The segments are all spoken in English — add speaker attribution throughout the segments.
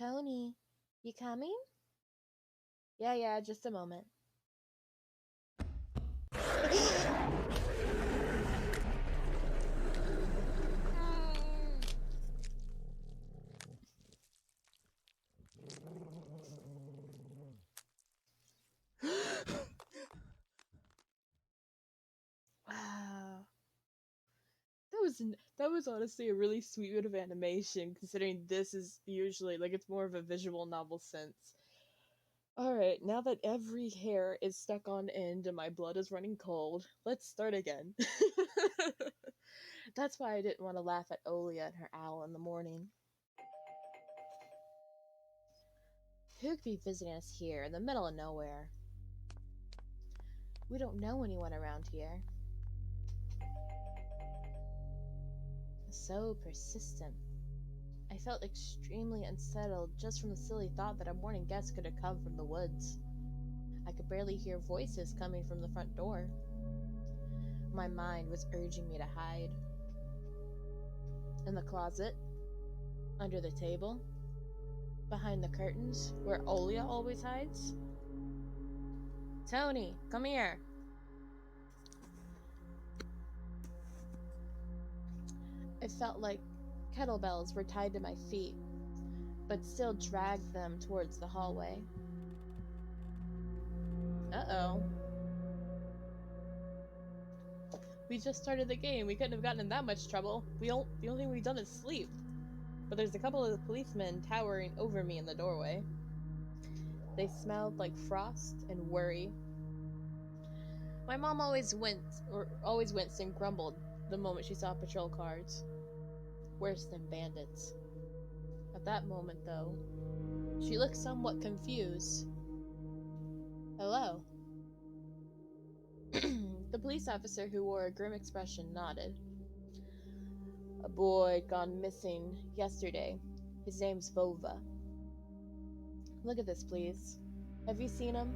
Speaker 1: Tony, you coming? Yeah, just a moment. Wow. That was honestly a really sweet bit of animation, considering this is usually like it's more of a visual novel sense. Alright, now that every hair is stuck on end and my blood is running cold, let's start again. That's why I didn't want to laugh at Olia and her owl in the morning. Who could be visiting us here in the middle of nowhere? We don't know anyone around here. So persistent. I felt extremely unsettled just from the silly thought that a morning guest could have come from the woods. I could barely hear voices coming from the front door. My mind was urging me to hide. In the closet, under the table, behind the curtains, where Olia always hides. Tony, come here. It felt like kettlebells were tied to my feet, but still dragged them towards the hallway. Uh-oh. We just started the game. We couldn't have gotten in that much trouble. The only thing we've done is sleep. But there's a couple of policemen towering over me in the doorway. They smelled like frost and worry. My mom always winced and grumbled the moment she saw patrol cars. Worse than bandits. At that moment, though, she looked somewhat confused. Hello. The police officer, who wore a grim expression, nodded. A boy gone missing yesterday. His name's Vova. Look at this, please. Have you seen him?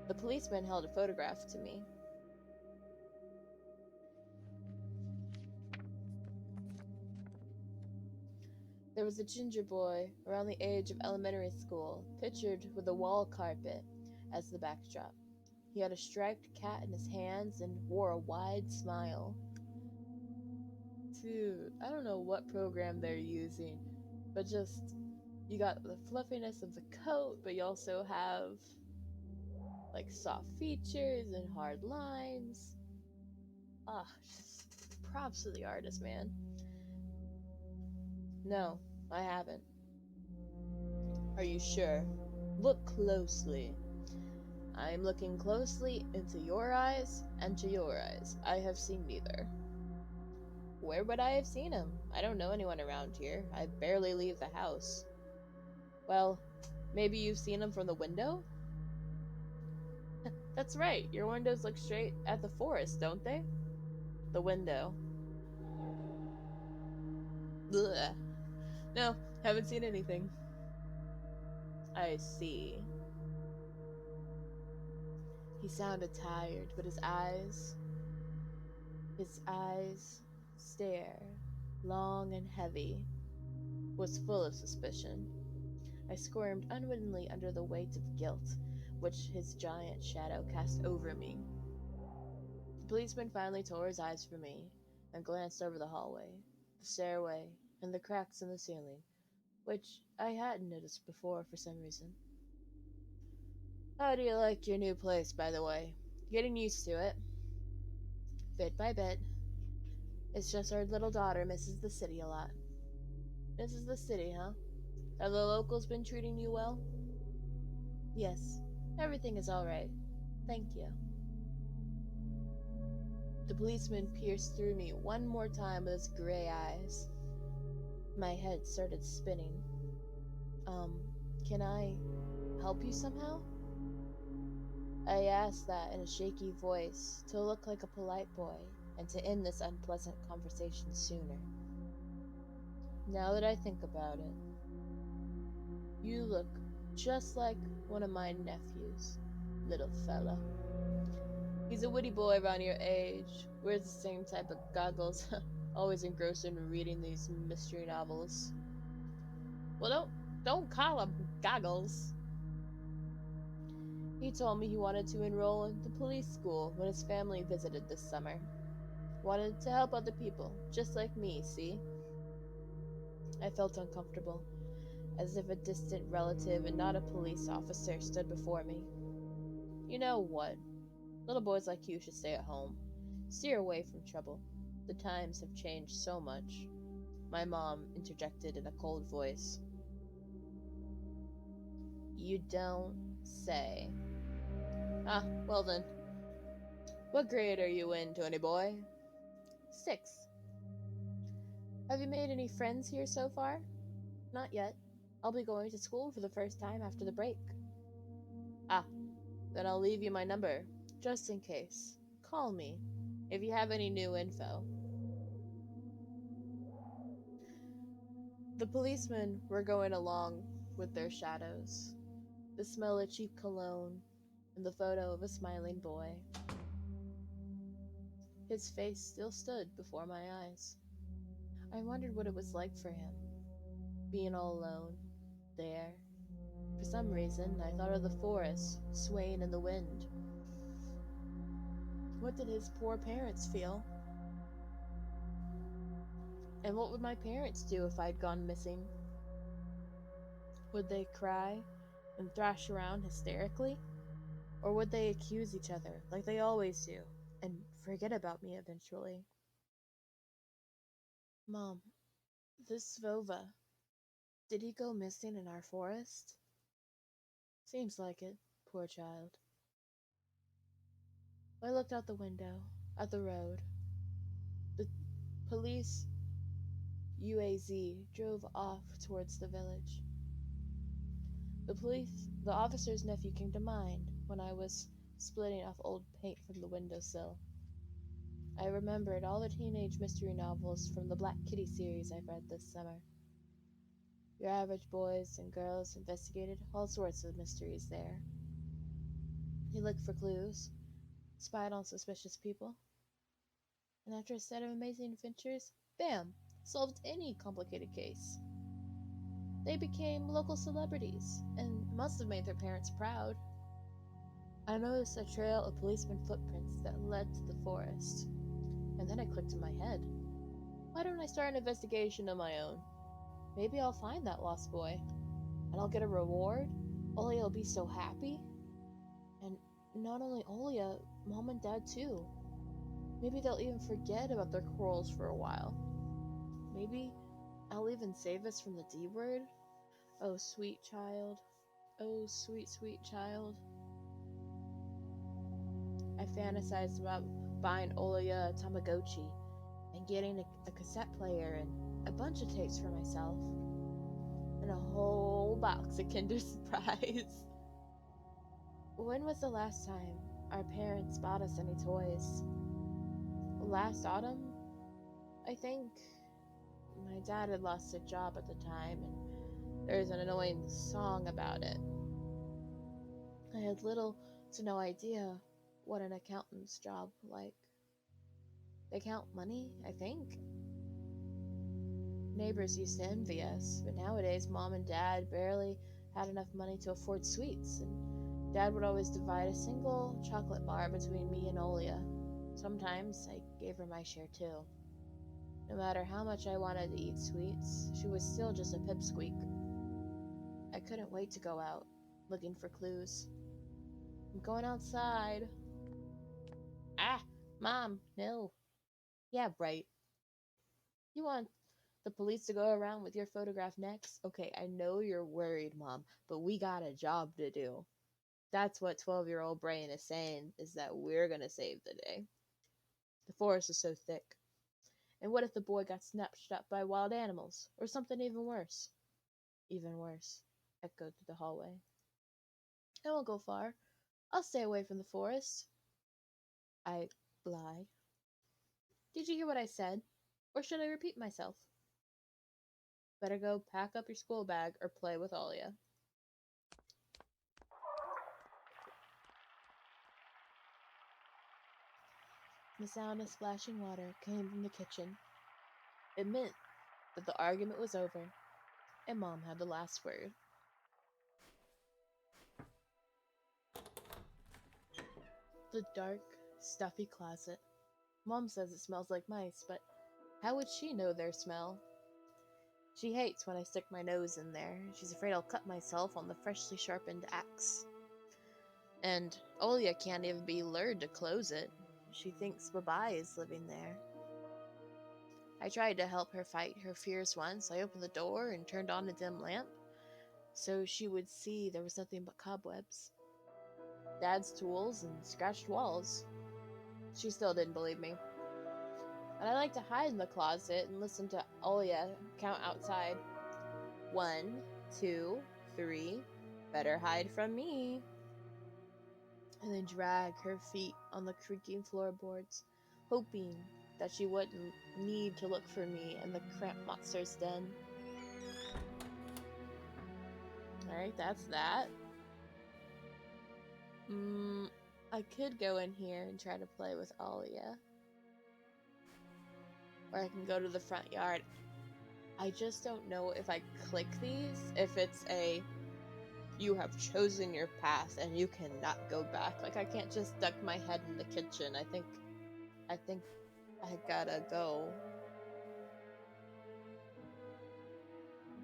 Speaker 1: The policeman held a photograph to me. There was a ginger boy around the age of elementary school, pictured with a wall carpet as the backdrop. He had a striped cat in his hands and wore a wide smile. Dude, I don't know what program they're using, but just, you got the fluffiness of the coat, but you also have like soft features and hard lines. Just props to the artist, man. No, I haven't. Are you sure? Look closely. I'm looking closely into your eyes and to your eyes. I have seen neither. Where would I have seen him? I don't know anyone around here. I barely leave the house. Well, maybe you've seen him from the window? That's right. Your windows look straight at the forest, don't they? The window. Ugh. No, haven't seen anything. I see. He sounded tired, but his eyes stare, long and heavy, was full of suspicion. I squirmed unwittingly under the weight of guilt, which his giant shadow cast over me. The policeman finally tore his eyes from me and glanced over the hallway, the stairway, and the cracks in the ceiling, which I hadn't noticed before for some reason. How do you like your new place, by the way? Getting used to it? Bit by bit. It's just our little daughter misses the city a lot. Misses the city, huh? Have the locals been treating you well? Yes, everything is all right. Thank you. The policeman pierced through me one more time with his gray eyes. My head started spinning. Can I help you somehow? I asked that in a shaky voice to look like a polite boy and to end this unpleasant conversation sooner. Now that I think about it, you look just like one of my nephews, little fella. He's a witty boy around your age, wears the same type of goggles, always engrossed in reading these mystery novels. Well, don't call him Goggles. He told me he wanted to enroll in the police school when his family visited this summer. Wanted to help other people, just like me, see? I felt uncomfortable, as if a distant relative and not a police officer stood before me. You know what? Little boys like you should stay at home. Steer away from trouble. The times have changed so much. My mom interjected in a cold voice. You don't say. Ah, well then. What grade are you in, Tony boy? 6. Have you made any friends here so far? Not yet. I'll be going to school for the first time after the break. Ah, then I'll leave you my number, just in case. Call me if you have any new info. The policemen were going along with their shadows, the smell of cheap cologne, and the photo of a smiling boy. His face still stood before my eyes. I wondered what it was like for him, being all alone, there. For some reason, I thought of the forest, swaying in the wind. What did his poor parents feel? And what would my parents do if I'd gone missing? Would they cry and thrash around hysterically? Or would they accuse each other, like they always do, and forget about me eventually? Mom, this Vova, did he go missing in our forest? Seems like it, poor child. I looked out the window, at the road. The police UAZ drove off towards the village. The officer's nephew came to mind when I was splitting off old paint from the windowsill. I remembered all the teenage mystery novels from the Black Kitty series I've read this summer. Your average boys and girls investigated all sorts of mysteries there. They looked for clues, spied on suspicious people, and after a set of amazing adventures, bam, solved any complicated case. They became local celebrities and must have made their parents proud. I noticed a trail of policeman footprints that led to the forest, and then it clicked in my head. Why don't I start an investigation of my own? Maybe I'll find that lost boy, and I'll get a reward. Olia will be so happy. And not only Olia, Mom and Dad too. Maybe they'll even forget about their quarrels for a while. Maybe I'll even save us from the D word. Oh, sweet child. Oh, sweet, sweet child. I fantasized about buying Olia a Tamagotchi and getting a cassette player and a bunch of tapes for myself. And a whole box of Kinder Surprise. When was the last time our parents bought us any toys? Last autumn, I think. My dad had lost a job at the time, and there was an annoying song about it. I had little to no idea what an accountant's job like. They count money, I think. Neighbors used to envy us, but nowadays Mom and Dad barely had enough money to afford sweets, and Dad would always divide a single chocolate bar between me and Olia. Sometimes I gave her my share too. No matter how much I wanted to eat sweets, she was still just a pipsqueak. I couldn't wait to go out, looking for clues. I'm going outside. Ah, Mom, no. Yeah, right. You want the police to go around with your photograph next? Okay, I know you're worried, Mom, but we got a job to do. That's what 12-year-old brain is saying, is that we're gonna save the day. The forest is so thick. And what if the boy got snatched up by wild animals? Or something even worse? Even worse, echoed through the hallway. I won't go far. I'll stay away from the forest. I lied. Did you hear what I said? Or should I repeat myself? Better go pack up your school bag or play with Olia. The sound of splashing water came from the kitchen. It meant that the argument was over. and Mom had the last word. The dark, stuffy closet. Mom says it smells like mice, but how would she know their smell? She hates when I stick my nose in there. She's afraid I'll cut myself on the freshly sharpened axe. And Olia can't even be lured to close it. She thinks Babai is living there. I tried to help her fight her fears once. I opened the door and turned on a dim lamp so she would see there was nothing but cobwebs, Dad's tools, and scratched walls. She still didn't believe me. And I like to hide in the closet and listen to Olia count outside. 1, 2, 3. Better hide from me. And then drag her feet on the creaking floorboards, hoping that she wouldn't need to look for me in the cramped monster's den. Alright, that's that. I could go in here and try to play with Alia. Or I can go to the front yard. I just don't know if I click these, if it's a you have chosen your path and you cannot go back. Like, I can't just duck my head in the kitchen. I think I gotta go.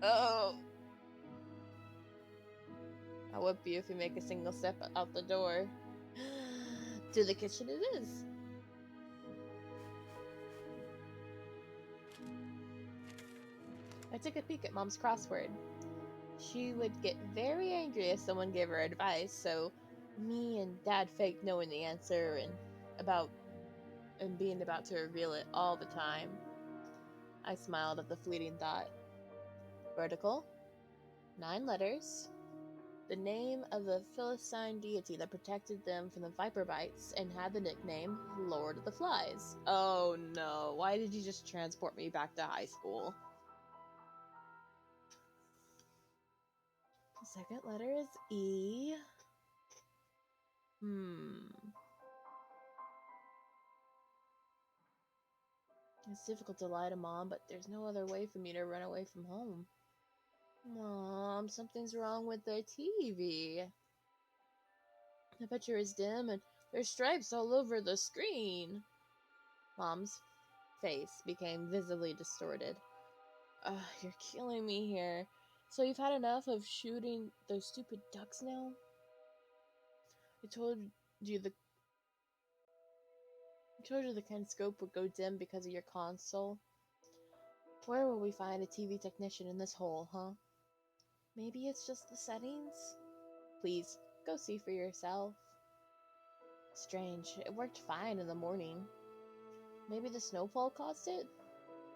Speaker 1: Oh! I'll whip you if you make a single step out the door. To the kitchen it is. I took a peek at Mom's crossword. She would get very angry if someone gave her advice, so me and Dad faked knowing the answer and being about to reveal it all the time. I smiled at the fleeting thought. Vertical, 9 letters, the name of the Philistine deity that protected them from the viper bites and had the nickname Lord of the Flies. Oh no, why did you just transport me back to high school? The second letter is E. It's difficult to lie to Mom, but there's no other way for me to run away from home. Mom, something's wrong with the TV. The picture is dim and there's stripes all over the screen. Mom's face became visibly distorted. You're killing me here. So you've had enough of shooting those stupid ducks now? I told you the kinescope would go dim because of your console. Where will we find a TV technician in this hole, huh? Maybe it's just the settings? Please, go see for yourself. Strange, it worked fine in the morning. Maybe the snowfall caused it?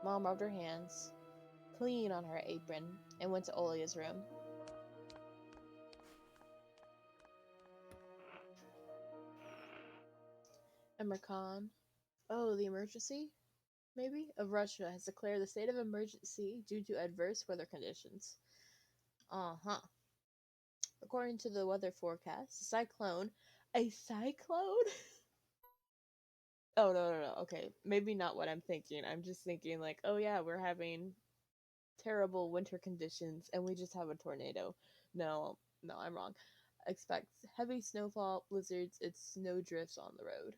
Speaker 1: Mom rubbed her hands, clean on her apron, and went to Olia's room. Emir Khan. Oh, the emergency? Maybe? Of Russia has declared the state of emergency due to adverse weather conditions. Uh-huh. According to the weather forecast, a cyclone... A cyclone? Oh, no. Okay, maybe not what I'm thinking. I'm just thinking like, oh yeah, we're having terrible winter conditions and we just have a tornado. No, I'm wrong. Expect heavy snowfall, blizzards, and snow drifts on the road.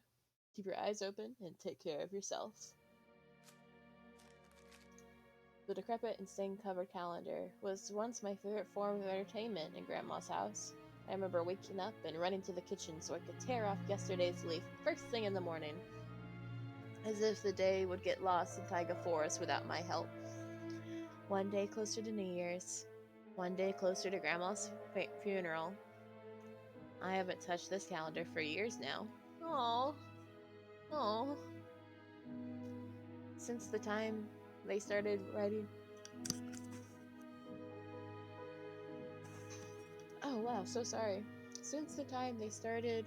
Speaker 1: Keep your eyes open and take care of yourself. The decrepit and stain-covered calendar was once my favorite form of entertainment in Grandma's house. I remember waking up and running to the kitchen so I could tear off yesterday's leaf first thing in the morning, as if the day would get lost in Taiga Forest without my help. One day closer to New Year's, one day closer to Grandma's funeral. I haven't touched this calendar for years now. Aww. Since the time they started writing... Oh wow, so sorry. Since the time they started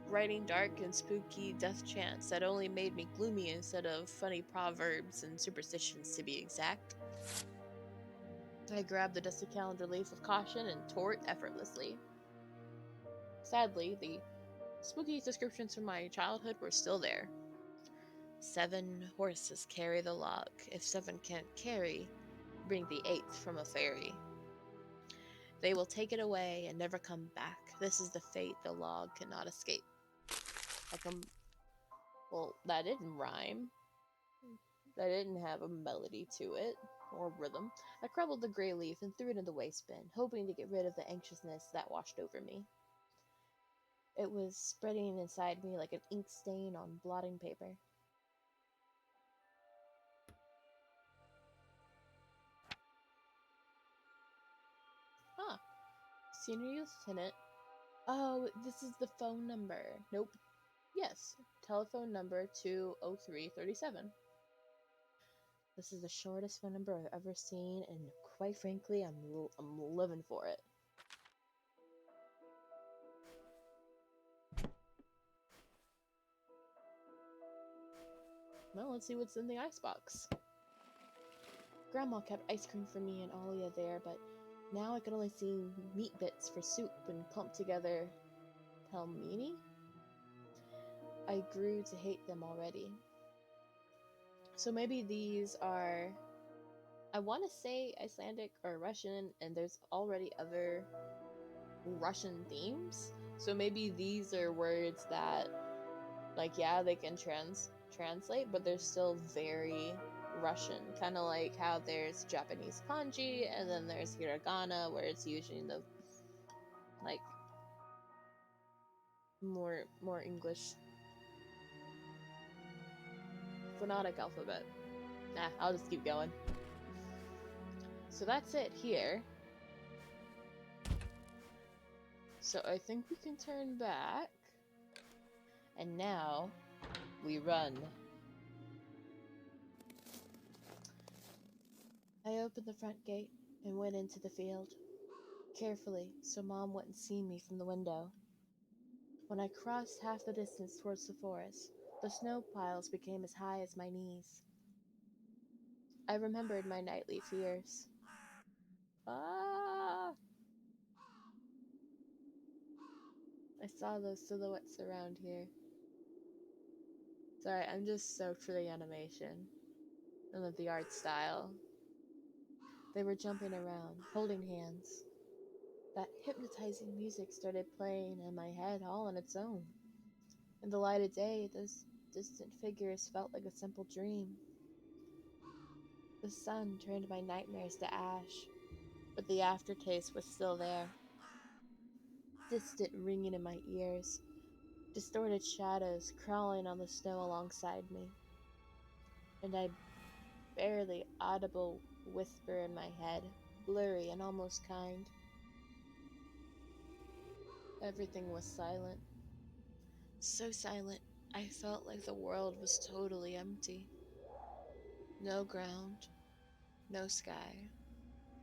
Speaker 1: writing dark and spooky death chants that only made me gloomy instead of funny proverbs and superstitions to be exact. I grabbed the dusty calendar leaf with caution and tore it effortlessly. Sadly, the spooky descriptions from my childhood were still there. 7 horses carry the log. If 7 can't carry, bring the 8th from a fairy. They will take it away and never come back. This is the fate the log cannot escape. Well, that didn't rhyme. That didn't have a melody to it, or rhythm. I crumbled the gray leaf and threw it in the waste bin, hoping to get rid of the anxiousness that washed over me. It was spreading inside me like an ink stain on blotting paper. Huh. Senior Lieutenant. Oh, this is the phone number. Nope. Yes. Telephone number 20337. This is the shortest phone number I've ever seen, and quite frankly, I'm living for it. Well, let's see what's in the icebox. Grandma kept ice cream for me and Alia there, but now I can only see meat bits for soup and clumped together pelmeni. I grew to hate them already. So maybe these are, I want to say Icelandic or Russian, and there's already other Russian themes. So maybe these are words that, like, yeah, they can translate, but they're still very Russian. Kind of like how there's Japanese kanji, and then there's hiragana, where it's using the, like, more English phonetic alphabet. Nah, I'll just keep going. So that's it here. So I think we can turn back. And now we run. I opened the front gate and went into the field, carefully so Mom wouldn't see me from the window. When I crossed half the distance towards the forest, the snow piles became as high as my knees. I remembered my nightly fears. Ah! I saw those silhouettes around here. Sorry, I'm just soaked for the animation and the art style. They were jumping around, holding hands. That hypnotizing music started playing in my head all on its own. In the light of day, those distant figures felt like a simple dream. The sun turned my nightmares to ash, but the aftertaste was still there. Distant ringing in my ears, distorted shadows crawling on the snow alongside me, and a barely audible whisper in my head, blurry and almost kind. Everything was silent. So silent, I felt like the world was totally empty. No ground, no sky,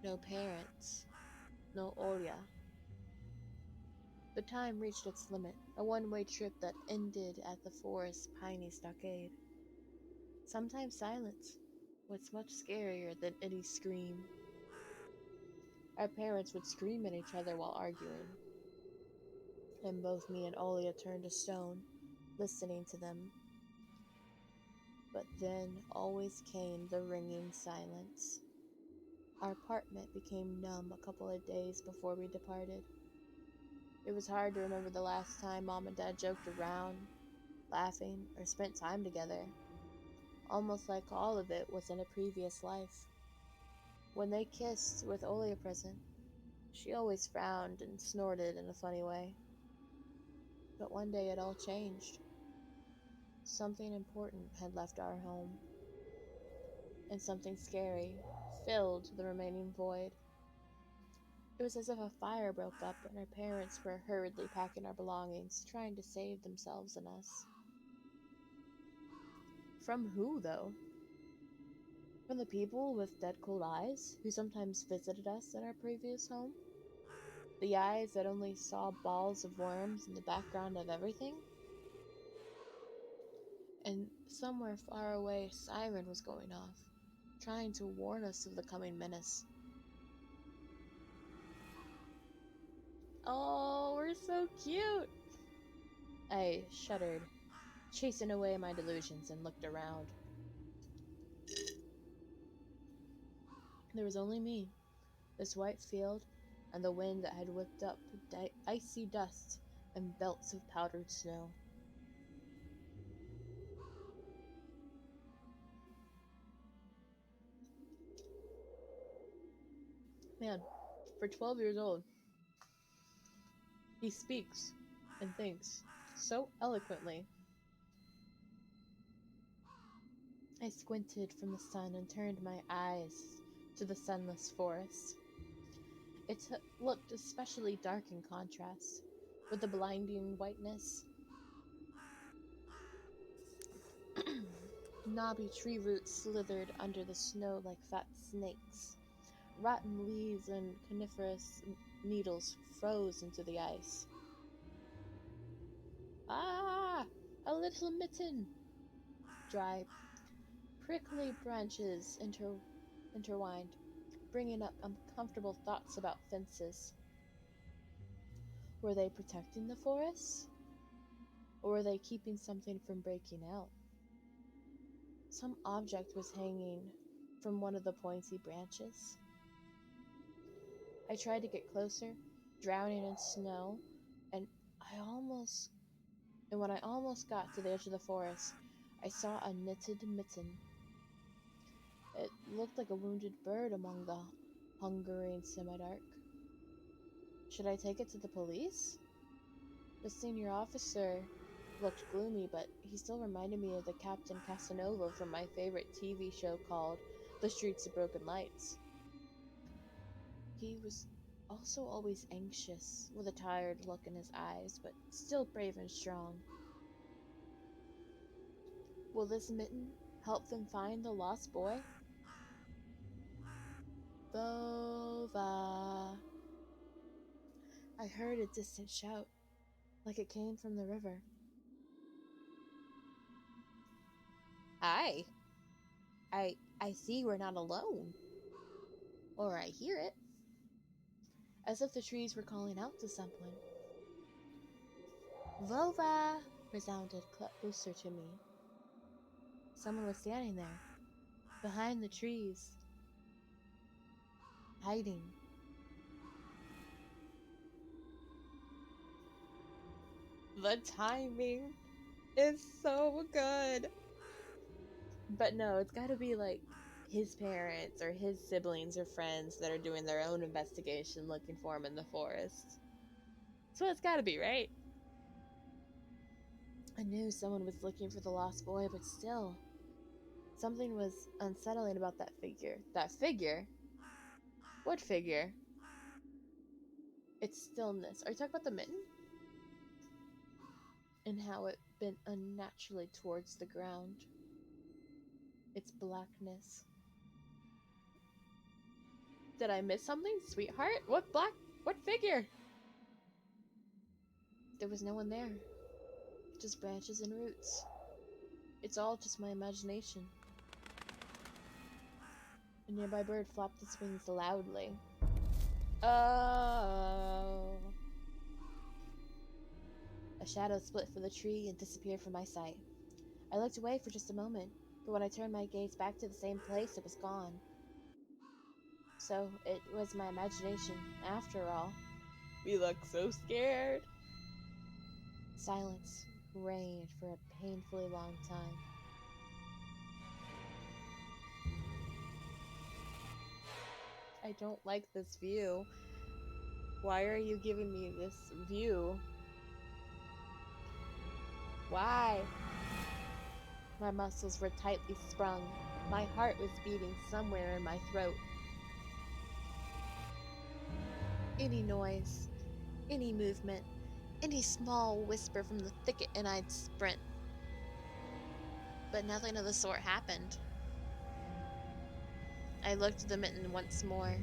Speaker 1: no parents, no Olia. The time reached its limit, a one-way trip that ended at the forest's piney stockade. Sometimes silence was much scarier than any scream. Our parents would scream at each other while arguing, and both me and Olia turned to stone, listening to them. But then always came the ringing silence. Our apartment became numb a couple of days before we departed. It was hard to remember the last time Mom and Dad joked around, laughing, or spent time together. Almost like all of it was in a previous life. When they kissed with Olia present, she always frowned and snorted in a funny way. But one day it all changed. Something important had left our home, and something scary filled the remaining void. It was as if a fire broke up and our parents were hurriedly packing our belongings, trying to save themselves and us. From who, though? From the people with dead cold eyes who sometimes visited us at our previous home? The eyes that only saw balls of worms in the background of everything? And somewhere far away, a siren was going off, trying to warn us of the coming menace. Oh, we're so cute! I shuddered, chasing away my delusions, and looked around. There was only me, this white field, and the wind that had whipped up icy dust and belts of powdered snow. Man, for 12 years old, he speaks and thinks so eloquently. I squinted from the sun and turned my eyes to the sunless forest. It looked especially dark in contrast, with the blinding whiteness. Knobby tree roots slithered under the snow like fat snakes. Rotten leaves and coniferous needles froze into the ice. Ah! A little mitten! Dry, prickly branches intertwined, bringing up uncomfortable thoughts about fences. Were they protecting the forest? Or were they keeping something from breaking out? Some object was hanging from one of the pointy branches. I tried to get closer, drowning in snow, and when I almost got to the edge of the forest, I saw a knitted mitten. It looked like a wounded bird among the hungering semi-dark. Should I take it to the police? The senior officer looked gloomy, but he still reminded me of the Captain Casanova from my favorite TV show called The Streets of Broken Lights. He was also always anxious, with a tired look in his eyes, but still brave and strong. Will this mitten help them find the lost boy? Bova. I heard a distant shout, like it came from the river. Hi. I see we're not alone. Or I hear it. As if the trees were calling out to someone. Vova! Resounded closer to me. Someone was standing there, behind the trees, hiding. The timing is so good. But no, it's gotta be like his parents or his siblings or friends that are doing their own investigation looking for him in the forest. So it's gotta be, right? I knew someone was looking for the lost boy, but still, something was unsettling about that figure. That figure? What figure? Its stillness. Are you talking about the mitten? And how it bent unnaturally towards the ground. Its blackness. Did I miss something, sweetheart? What figure? There was no one there. Just branches and roots. It's all just my imagination. A nearby bird flapped its wings loudly. Oh. A shadow split from the tree and disappeared from my sight. I looked away for just a moment, but when I turned my gaze back to the same place, it was gone. So it was my imagination, after all. We look so scared. Silence reigned for a painfully long time. I don't like this view. Why are you giving me this view? Why? My muscles were tightly sprung. My heart was beating somewhere in my throat. Any noise, any movement, any small whisper from the thicket, and I'd sprint. But nothing of the sort happened. I looked at the mitten once more.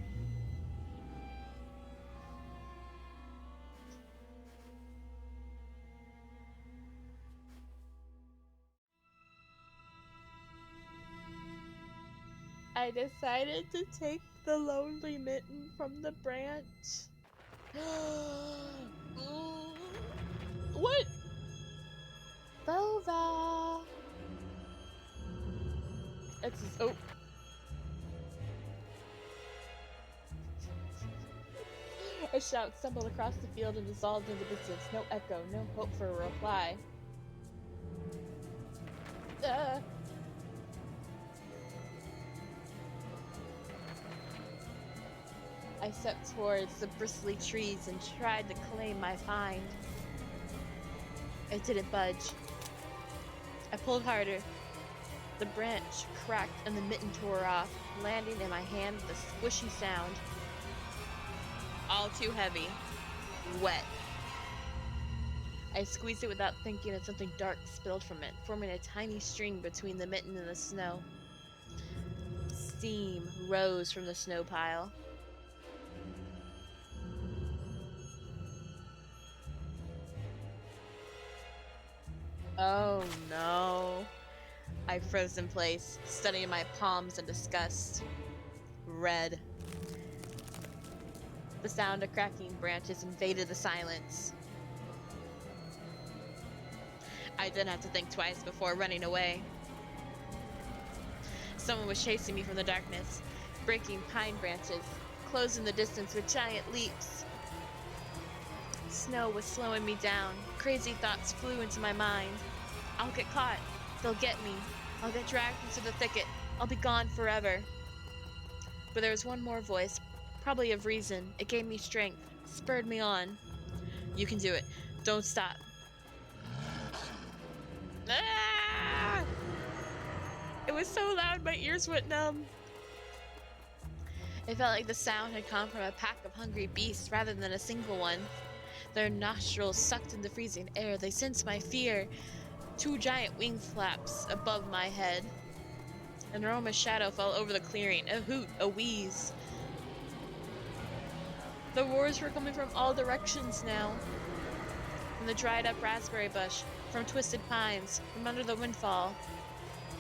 Speaker 1: I decided to take the lonely mitten from the branch. What? Bova! It's just, A shout stumbled across the field and dissolved in the distance. No echo, no hope for a reply. Uh, I stepped towards the bristly trees and tried to claim my find. It didn't budge. I pulled harder. The branch cracked and the mitten tore off, landing in my hand with a squishy sound. All too heavy. Wet. I squeezed it without thinking and something dark spilled from it, forming a tiny string between the mitten and the snow. Steam rose from the snow pile. Oh no. I froze in place, studying my palms in disgust. Red. The sound of cracking branches invaded the silence. I didn't have to think twice before running away. Someone was chasing me from the darkness, breaking pine branches, closing the distance with giant leaps. Snow was slowing me down. Crazy thoughts flew into my mind. I'll get caught. They'll get me. I'll get dragged into the thicket. I'll be gone forever. But there was one more voice, probably of reason. It gave me strength, spurred me on. You can do it. Don't stop. Ah! It was so loud my ears went numb. It felt like the sound had come from a pack of hungry beasts rather than a single one. Their nostrils sucked in the freezing air. They sensed my fear. 2 giant wing flaps above my head. An enormous shadow fell over the clearing. A hoot, a wheeze. The roars were coming from all directions now. From the dried up raspberry bush, from twisted pines, from under the windfall.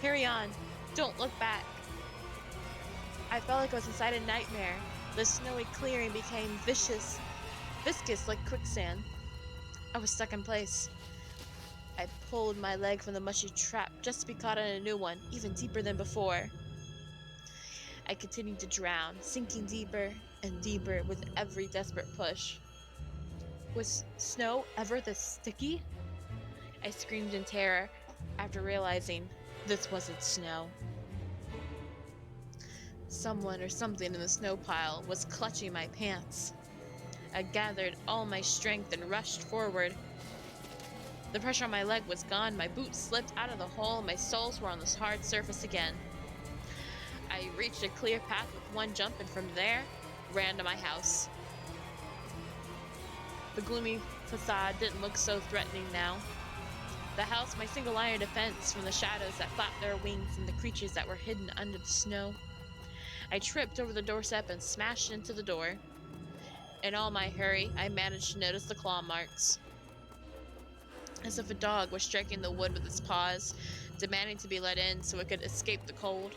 Speaker 1: Hurry on. Don't look back. I felt like I was inside a nightmare. The snowy clearing became viscous like quicksand. I was stuck in place. I pulled my leg from the mushy trap just to be caught in a new one, even deeper than before. I continued to drown, sinking deeper and deeper with every desperate push. Was snow ever this sticky? I screamed in terror after realizing this wasn't snow. Someone or something in the snow pile was clutching my pants. I gathered all my strength and rushed forward. The pressure on my leg was gone, my boots slipped out of the hole, and my soles were on this hard surface again. I reached a clear path with one jump, and from there, ran to my house. The gloomy facade didn't look so threatening now. The house, my single line of defense from the shadows that flapped their wings and the creatures that were hidden under the snow. I tripped over the doorstep and smashed into the door. In all my hurry, I managed to notice the claw marks. As if a dog was striking the wood with its paws, demanding to be let in so it could escape the cold.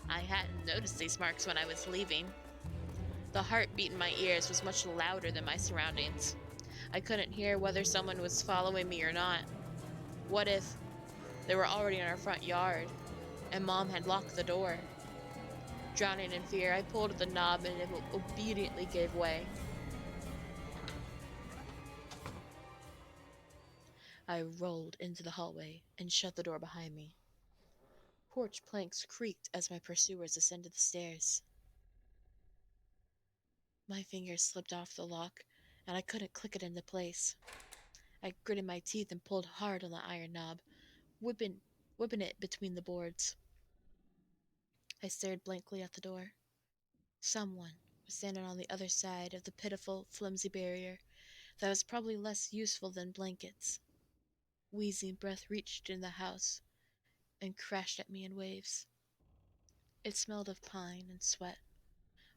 Speaker 1: I hadn't noticed these marks when I was leaving. The heartbeat in my ears was much louder than my surroundings. I couldn't hear whether someone was following me or not. What if they were already in our front yard, and Mom had locked the door? Drowning in fear, I pulled at the knob and it obediently gave way. I rolled into the hallway and shut the door behind me. Porch planks creaked as my pursuers ascended the stairs. My fingers slipped off the lock, and I couldn't click it into place. I gritted my teeth and pulled hard on the iron knob, whipping it between the boards. I stared blankly at the door. Someone was standing on the other side of the pitiful, flimsy barrier that was probably less useful than blankets. Wheezing breath reached in the house and crashed at me in waves. It smelled of pine and sweat.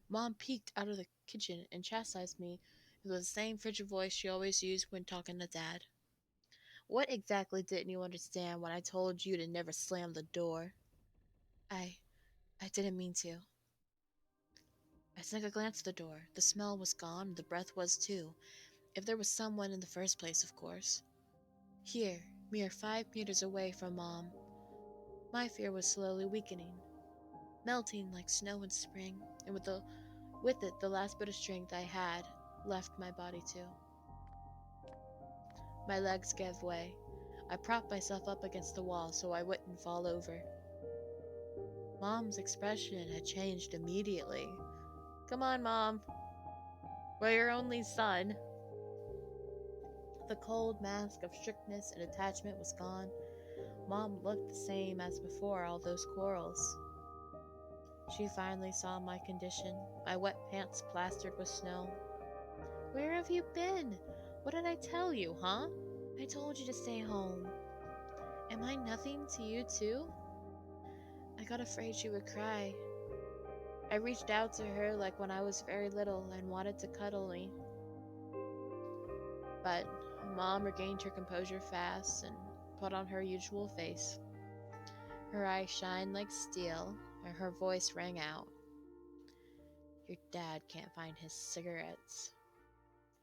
Speaker 1: Mom peeked out of the kitchen and chastised me with the same frigid voice she always used when talking to Dad. What exactly didn't you understand when I told you to never slam the door? I didn't mean to. I snuck a glance at the door. The smell was gone, the breath was too. If there was someone in the first place, of course. Here, mere 5 meters away from Mom. My fear was slowly weakening, melting like snow in spring, and with it the last bit of strength I had left my body too. My legs gave way. I propped myself up against the wall so I wouldn't fall over. Mom's expression had changed immediately. Come on, Mom. We're your only son. The cold mask of strictness and attachment was gone. Mom looked the same as before all those quarrels. She finally saw my condition, my wet pants plastered with snow. Where have you been? What did I tell you, huh? I told you to stay home. Am I nothing to you too? I got afraid she would cry. I reached out to her like when I was very little and wanted to cuddle me. But Mom regained her composure fast and put on her usual face. Her eyes shined like steel, and her voice rang out. Your dad can't find his cigarettes.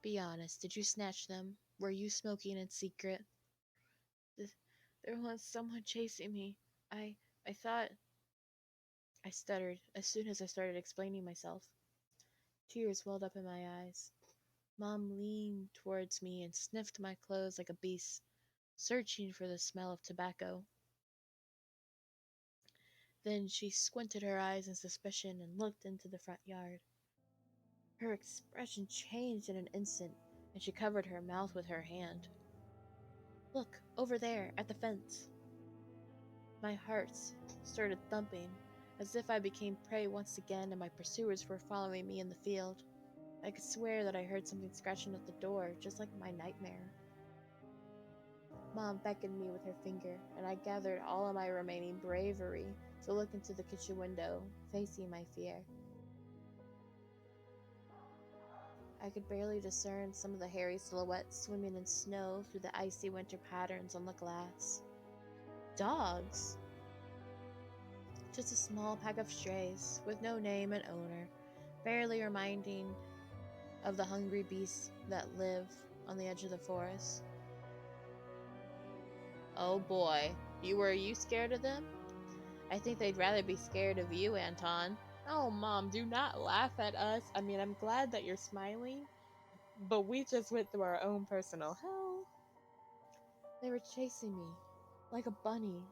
Speaker 1: Be honest, did you snatch them? Were you smoking in secret? There was someone chasing me. I thought... I stuttered as soon as I started explaining myself. Tears welled up in my eyes. Mom leaned towards me and sniffed my clothes like a beast, searching for the smell of tobacco. Then she squinted her eyes in suspicion and looked into the front yard. Her expression changed in an instant, and she covered her mouth with her hand. Look, over there, at the fence. My heart started thumping, as if I became prey once again and my pursuers were following me in the field. I could swear that I heard something scratching at the door, just like my nightmare. Mom beckoned me with her finger, and I gathered all of my remaining bravery to look into the kitchen window, facing my fear. I could barely discern some of the hairy silhouettes swimming in snow through the icy winter patterns on the glass. Dogs! Just a small pack of strays, with no name and owner, barely reminding of the hungry beasts that live on the edge of the forest. Oh boy, were you scared of them? I think they'd rather be scared of you, Anton. Oh, Mom, do not laugh at us. I mean, I'm glad that you're smiling, but we just went through our own personal hell. They were chasing me, like a bunny.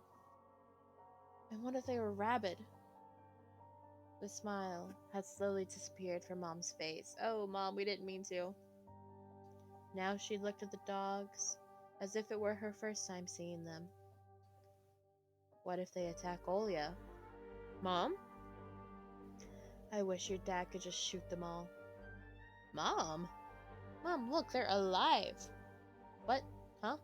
Speaker 1: And what if they were rabid? The smile had slowly disappeared from Mom's face. Oh, Mom, we didn't mean to. Now she looked at the dogs, as if it were her first time seeing them. What if they attack Olya? Mom? I wish your dad could just shoot them all. Mom? Mom, look, they're alive. What? Huh?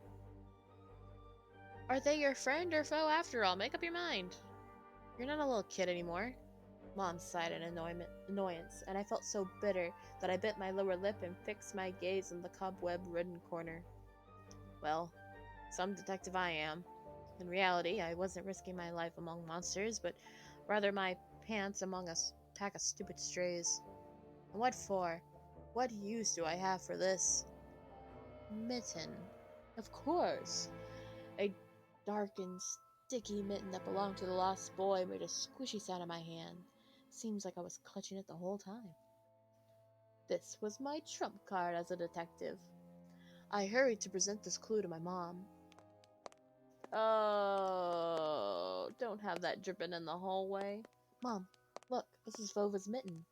Speaker 1: Are they your friend or foe after all? Make up your mind. You're not a little kid anymore. Mom sighed in annoyance, and I felt so bitter that I bit my lower lip and fixed my gaze on the cobweb-ridden corner. Well, some detective I am. In reality, I wasn't risking my life among monsters, but rather my pants among a pack of stupid strays. And what for? What use do I have for this? Mitten. Of course. A dark and sticky mitten that belonged to the lost boy made a squishy sound in my hand. Seems like I was clutching it the whole time. This was my trump card as a detective. I hurried to present this clue to my mom. Oh, don't have that dripping in the hallway. Mom, look, this is Vova's mitten.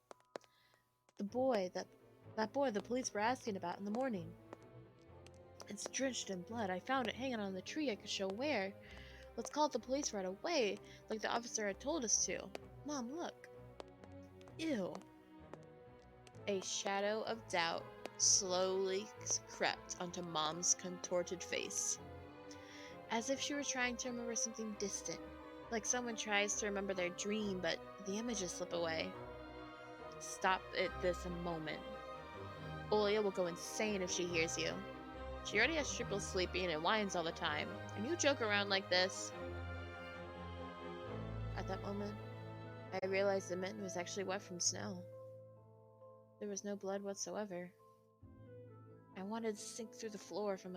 Speaker 1: The boy, that boy the police were asking about in the morning. It's drenched in blood. I found it hanging on the tree. I could show where. Let's call the police right away, like the officer had told us to. Mom, look. Ew. A shadow of doubt slowly crept onto Mom's contorted face, as if she were trying to remember something distant, like someone tries to remember their dream, but the images slip away. Stop it this moment. Olya will go insane if she hears you. She already has triple sleeping and whines all the time, and you joke around like this. At that moment, I realized the mitten was actually wet from snow. There was no blood whatsoever. I wanted to sink through the floor from